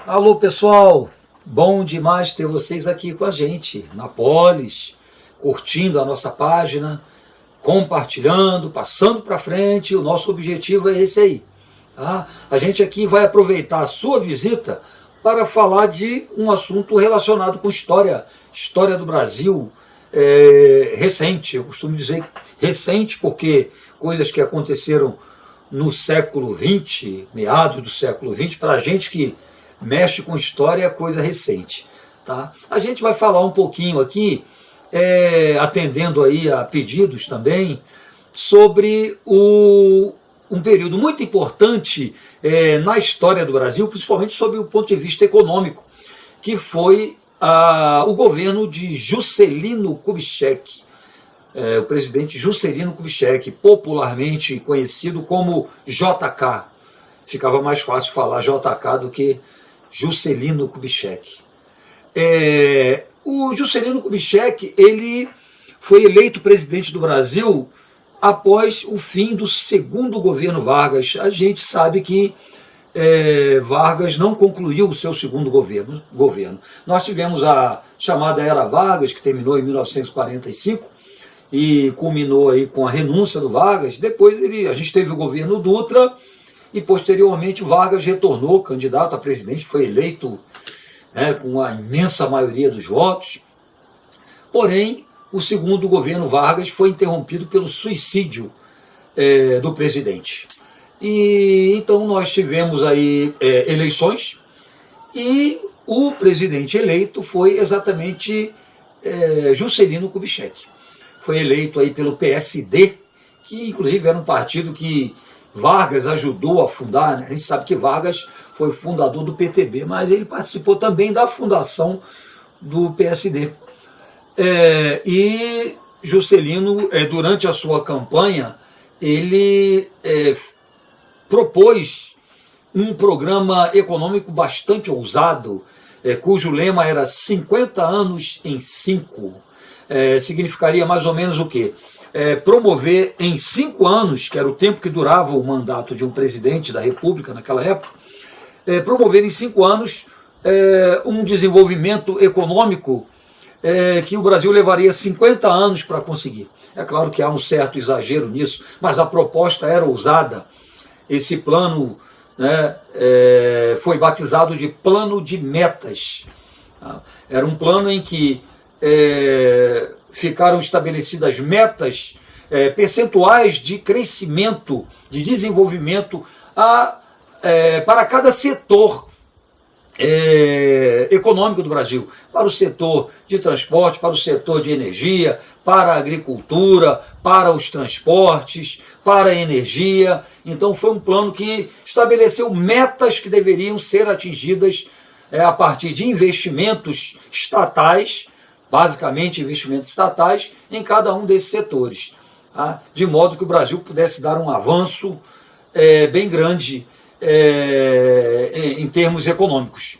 Alô pessoal, bom demais ter vocês aqui com a gente na Polis, curtindo a nossa página, compartilhando, passando para frente. O nosso objetivo é esse aí, tá? A gente aqui vai aproveitar a sua visita para falar de um assunto relacionado com história do Brasil recente. Eu costumo dizer recente porque coisas que aconteceram no século XX, meados do século XX, para a gente que mexe com história é coisa recente, tá? A gente vai falar um pouquinho aqui, atendendo aí a pedidos também, sobre um período muito importante na história do Brasil, principalmente sob o ponto de vista econômico, que foi o governo de Juscelino Kubitschek, o presidente Juscelino Kubitschek, popularmente conhecido como JK. Ficava mais fácil falar JK do que Juscelino Kubitschek. O Juscelino Kubitschek, ele foi eleito presidente do Brasil após o fim do segundo governo Vargas. A gente sabe que Vargas não concluiu o seu segundo governo. Nós tivemos a chamada Era Vargas, que terminou em 1945 e culminou aí com a renúncia do Vargas. Depois a gente teve o governo Dutra, e posteriormente Vargas retornou candidato a presidente, foi eleito com a imensa maioria dos votos. Porém, o segundo governo Vargas foi interrompido pelo suicídio do presidente. E então nós tivemos aí eleições, e o presidente eleito foi exatamente Juscelino Kubitschek. Foi eleito aí pelo PSD, que inclusive era um partido que Vargas ajudou a fundar, né? A gente sabe que Vargas foi fundador do PTB, mas ele participou também da fundação do PSD. E Juscelino, durante a sua campanha, ele propôs um programa econômico bastante ousado, cujo lema era 50 anos em 5. Significaria mais ou menos o quê? Promover em 5 anos, que era o tempo que durava o mandato de um presidente da República naquela época, promover em 5 anos um desenvolvimento econômico que o Brasil levaria 50 anos para conseguir. É claro que há um certo exagero nisso, mas a proposta era ousada. Esse plano foi batizado de Plano de Metas. Era um plano em que ficaram estabelecidas metas percentuais de crescimento, de desenvolvimento para cada setor econômico do Brasil, para o setor de transporte, para o setor de energia, para a agricultura, para os transportes, para a energia. Então foi um plano que estabeleceu metas que deveriam ser atingidas a partir de investimentos estatais, basicamente investimentos estatais, em cada um desses setores, tá? De modo que o Brasil pudesse dar um avanço bem grande em termos econômicos.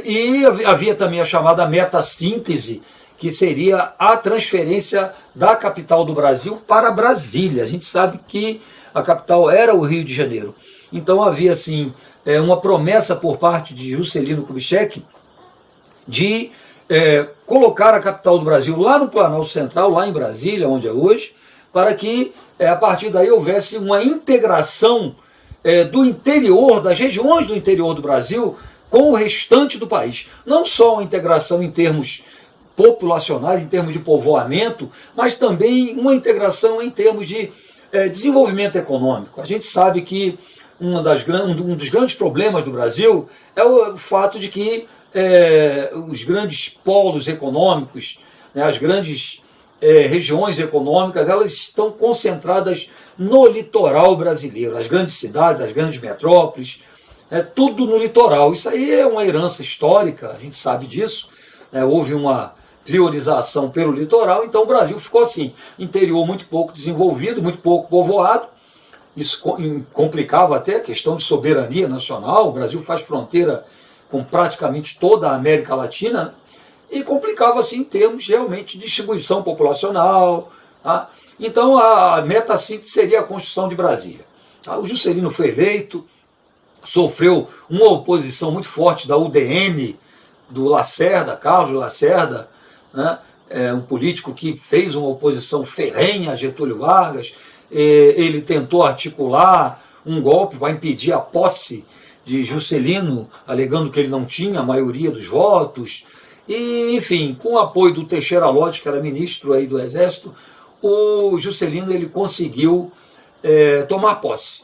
E havia também a chamada meta-síntese, que seria a transferência da capital do Brasil para Brasília. A gente sabe que a capital era o Rio de Janeiro. Então havia assim, uma promessa por parte de Juscelino Kubitschek de colocar a capital do Brasil lá no Planalto Central, lá em Brasília, onde é hoje, para que a partir daí houvesse uma integração do interior, das regiões do interior do Brasil, com o restante do país. Não só uma integração em termos populacionais, em termos de povoamento, mas também uma integração em termos de desenvolvimento econômico. A gente sabe que um dos grandes problemas do Brasil é o fato de que os grandes polos econômicos, as grandes regiões econômicas, elas estão concentradas no litoral brasileiro. As grandes cidades, as grandes metrópoles, tudo no litoral. Isso aí é uma herança histórica, a gente sabe disso. Houve uma priorização pelo litoral, então o Brasil ficou assim, interior muito pouco desenvolvido, muito pouco povoado. Isso complicava até a questão de soberania nacional. O Brasil faz fronteira com praticamente toda a América Latina, né? E complicava assim em termos realmente de distribuição populacional, tá? Então a meta-síntese seria a construção de Brasília. Tá? O Juscelino foi eleito, sofreu uma oposição muito forte da UDN, do Lacerda, Carlos Lacerda, né? Um político que fez uma oposição ferrenha a Getúlio Vargas. Ele tentou articular um golpe para impedir a posse de Juscelino, alegando que ele não tinha a maioria dos votos. E, enfim, com o apoio do Teixeira Lott, que era ministro aí do Exército, o Juscelino ele conseguiu tomar posse.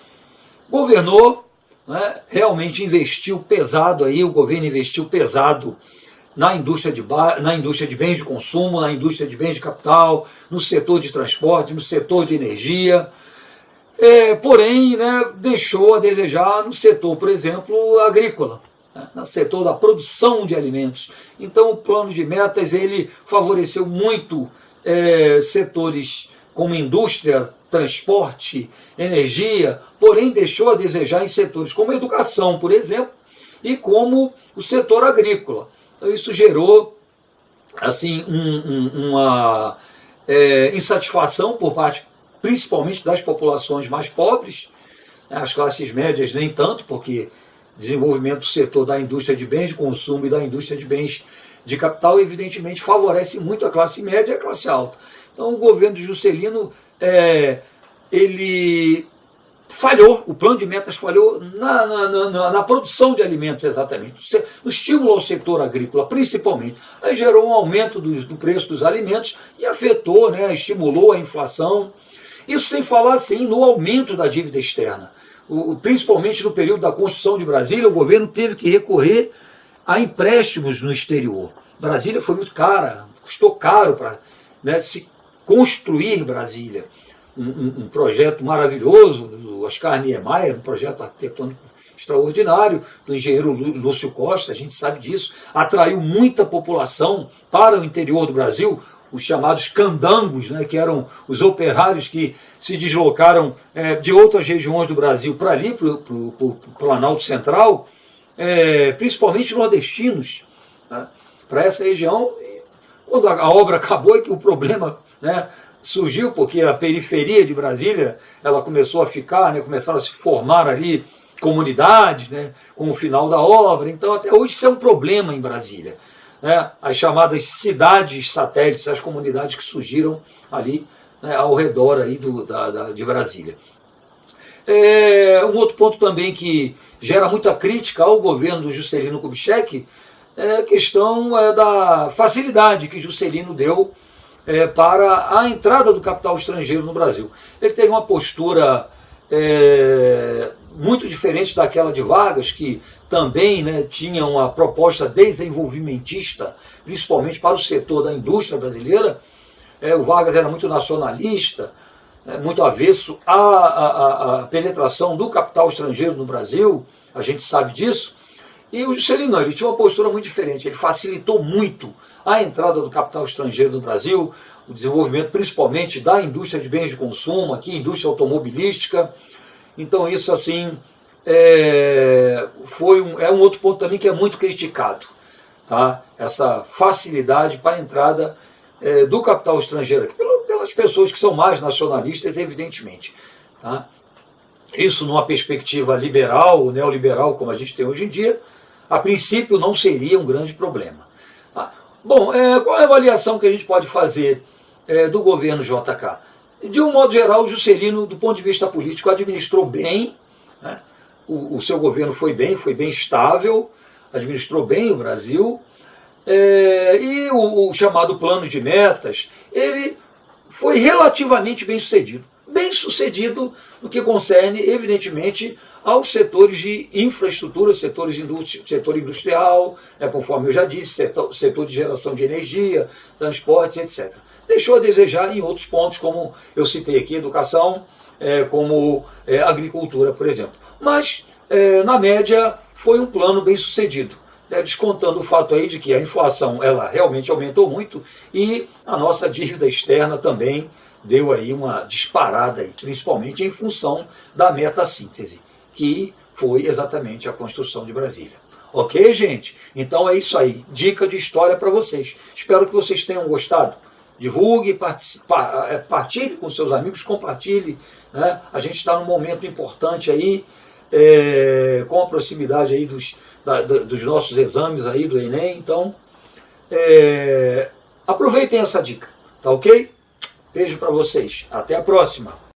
Governou, né, realmente investiu pesado aí, o governo investiu pesado na indústria de bens de consumo, na indústria de bens de capital, no setor de transporte, no setor de energia. Porém, né, deixou a desejar no setor, por exemplo, agrícola, né, no setor da produção de alimentos. Então, o plano de metas ele favoreceu muito setores como indústria, transporte, energia, porém deixou a desejar em setores como educação, por exemplo, e como o setor agrícola. Então, isso gerou assim, uma insatisfação por parte, principalmente das populações mais pobres, as classes médias nem tanto, porque desenvolvimento do setor da indústria de bens de consumo e da indústria de bens de capital, evidentemente, favorece muito a classe média e a classe alta. Então, o governo de Juscelino, ele falhou, o plano de metas falhou na produção de alimentos, exatamente, no estímulo ao setor agrícola, principalmente. Aí gerou um aumento do preço dos alimentos e afetou, né, estimulou a inflação. Isso sem falar, assim, no aumento da dívida externa. Principalmente no período da construção de Brasília, o governo teve que recorrer a empréstimos no exterior. Brasília foi muito cara, custou caro para, né, se construir Brasília. Um projeto maravilhoso do Oscar Niemeyer, um projeto arquitetônico extraordinário, do engenheiro Lúcio Costa, a gente sabe disso, atraiu muita população para o interior do Brasil, os chamados candangos, né, que eram os operários que se deslocaram de outras regiões do Brasil para ali, para o Planalto Central, principalmente nordestinos, né, para essa região. Quando a obra acabou, é que o problema, né, surgiu, porque a periferia de Brasília ela começou a ficar, né, começaram a se formar ali comunidades, né, com o final da obra. Então, até hoje, isso é um problema em Brasília. Né, as chamadas cidades satélites, as comunidades que surgiram ali, né, ao redor aí de Brasília. Um outro ponto também que gera muita crítica ao governo do Juscelino Kubitschek é a questão da facilidade que Juscelino deu para a entrada do capital estrangeiro no Brasil. Ele teve uma postura muito diferente daquela de Vargas, que também, né, tinha uma proposta desenvolvimentista, principalmente para o setor da indústria brasileira. O Vargas era muito nacionalista, muito avesso à penetração do capital estrangeiro no Brasil, a gente sabe disso. E o Juscelino, ele tinha uma postura muito diferente, ele facilitou muito a entrada do capital estrangeiro no Brasil, o desenvolvimento principalmente da indústria de bens de consumo, aqui, indústria automobilística. Então isso, assim, um outro ponto também que é muito criticado, tá? Essa facilidade para a entrada do capital estrangeiro aqui, pelas pessoas que são mais nacionalistas, evidentemente, tá? Isso numa perspectiva liberal, neoliberal, como a gente tem hoje em dia, a princípio não seria um grande problema. Tá? Bom, qual é a avaliação que a gente pode fazer do governo JK? De um modo geral, o Juscelino, do ponto de vista político, administrou bem, né? O seu governo foi bem estável, administrou bem o Brasil, e o chamado plano de metas, ele foi relativamente bem sucedido. Bem sucedido no que concerne, evidentemente, aos setores de infraestrutura, setor industrial, conforme eu já disse, setor de geração de energia, transportes, etc. Deixou a desejar em outros pontos, como eu citei aqui, educação, como agricultura, por exemplo. Mas, na média, foi um plano bem sucedido, descontando o fato aí de que a inflação ela realmente aumentou muito e a nossa dívida externa também deu aí uma disparada, aí, principalmente em função da meta-síntese, que foi exatamente a construção de Brasília. Ok, gente? Então é isso aí. Dica de história para vocês. Espero que vocês tenham gostado. Divulgue, partilhe com seus amigos, compartilhe. Né? A gente está num momento importante aí com a proximidade aí dos nossos exames aí do Enem. Então, aproveitem essa dica, tá ok? Beijo para vocês, até a próxima!